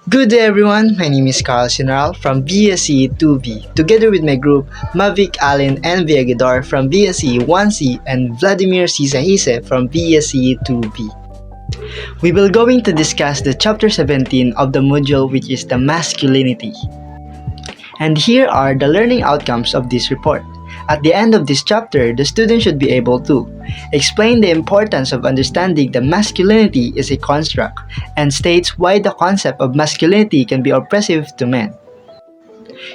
Good day everyone, my name is Carl Sinral from BSCE 2B, together with my group Mavic Allen and Villagador from BSCE 1C and Vladimir Sisahise from BSCE 2B. We will going to discuss the chapter 17 of the module, which is the masculinity. And here are the learning outcomes of this report. At the end of this chapter, the student should be able to explain the importance of understanding that masculinity is a construct and states why the concept of masculinity can be oppressive to men.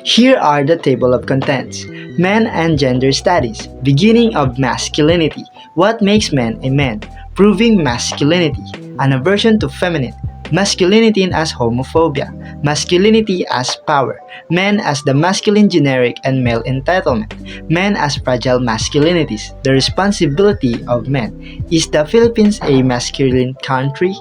Here are the table of contents. Men and gender studies. Beginning of masculinity. What makes men a man? Proving masculinity. An aversion to feminine. Masculinity as homophobia. Masculinity as power. Men as the masculine generic and male entitlement. Men as fragile masculinities. The responsibility of men. Is the Philippines a masculine country?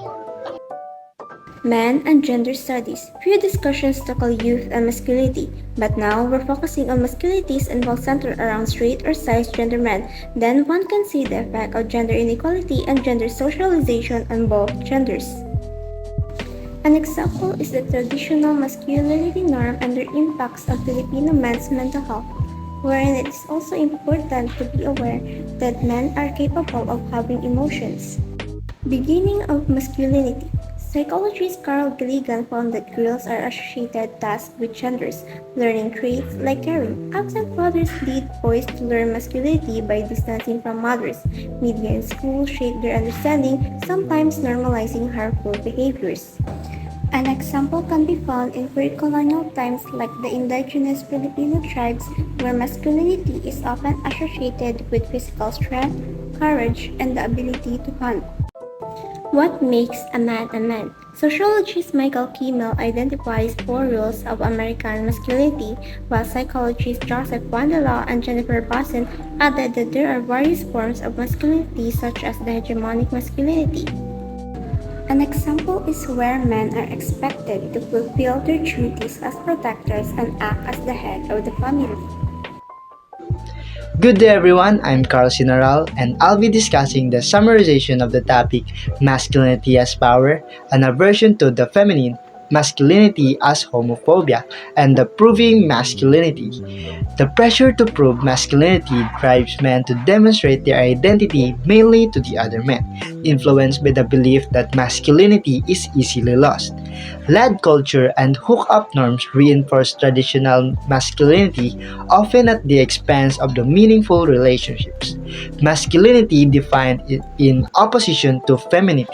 Men and gender studies. Few discussions tackle youth and masculinity, but now we're focusing on masculinities and will center around straight or cisgender men. Then one can see the effect of gender inequality and gender socialization on both genders. An example is the traditional masculinity norm and their impacts on Filipino men's mental health, wherein it is also important to be aware that men are capable of having emotions. Beginning of masculinity. Psychologist Carl Gilligan found that girls are associated tasks with genders, learning traits like caring. Absent fathers lead boys to learn masculinity by distancing from mothers. Media and school shape their understanding, sometimes normalizing harmful behaviors. An example can be found in pre-colonial times like the indigenous Filipino tribes where masculinity is often associated with physical strength, courage, and the ability to hunt. What makes a man a man? Sociologist Michael Kimmel identifies four rules of American masculinity, while psychologist Joseph Vandello and Jennifer Bosson added that there are various forms of masculinity such as the hegemonic masculinity. An example is where men are expected to fulfill their duties as protectors and act as the head of the family. Good day everyone, I'm Carl Sinaral and I'll be discussing the summarization of the topic masculinity as power, an aversion to the feminine, masculinity as homophobia, and the proving masculinity. The pressure to prove masculinity drives men to demonstrate their identity mainly to the other men, influenced by the belief that masculinity is easily lost. Lad culture and hookup norms reinforce traditional masculinity, often at the expense of the meaningful relationships. Masculinity, defined in opposition to femininity,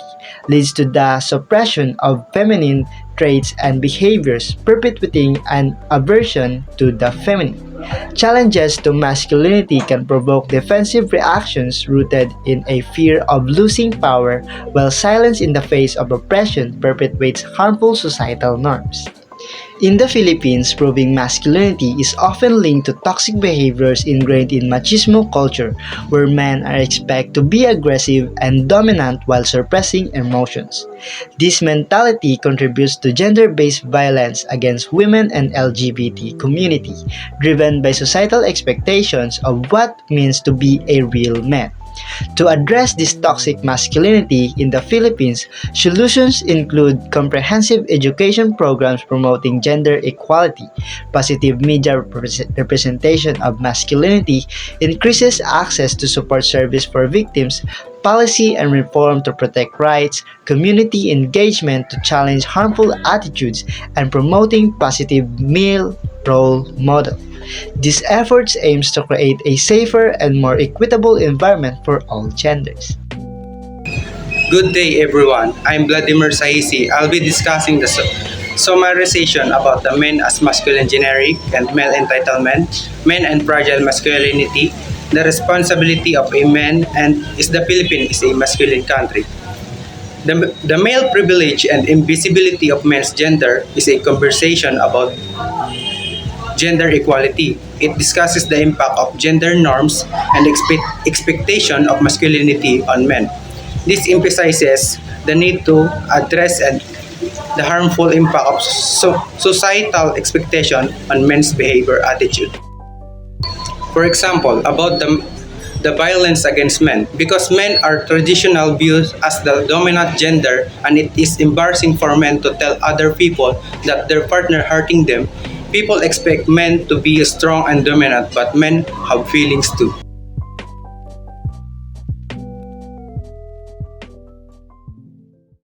leads to the suppression of feminine traits and behaviors, perpetuating an aversion to the feminine. Challenges to masculinity can provoke defensive reactions rooted in a fear of losing power, while silence in the face of oppression perpetuates harmful societal norms. In the Philippines, proving masculinity is often linked to toxic behaviors ingrained in machismo culture, where men are expected to be aggressive and dominant while suppressing emotions. This mentality contributes to gender-based violence against women and LGBT community, driven by societal expectations of what means to be a real man. To address this toxic masculinity in the Philippines, solutions include comprehensive education programs promoting gender equality, positive media representation of masculinity, increases access to support service for victims, policy and reform to protect rights, community engagement to challenge harmful attitudes, and promoting positive male role model. These efforts aims to create a safer and more equitable environment for all genders. Good day everyone, I'm Vladimir Sahisi. I'll be discussing the summarization about the men as masculine generic and male entitlement, men and fragile masculinity, the responsibility of a man, and is the Philippines a masculine country. The male privilege and invisibility of men's gender is a conversation about gender equality. It discusses the impact of gender norms and expectation of masculinity on men. This emphasizes the need to address the harmful impact of societal expectation on men's behavior attitude. For example, about the violence against men because men are traditional viewed as the dominant gender and it is embarrassing for men to tell other people that their partner hurting them. People expect men to be strong and dominant, but men have feelings too.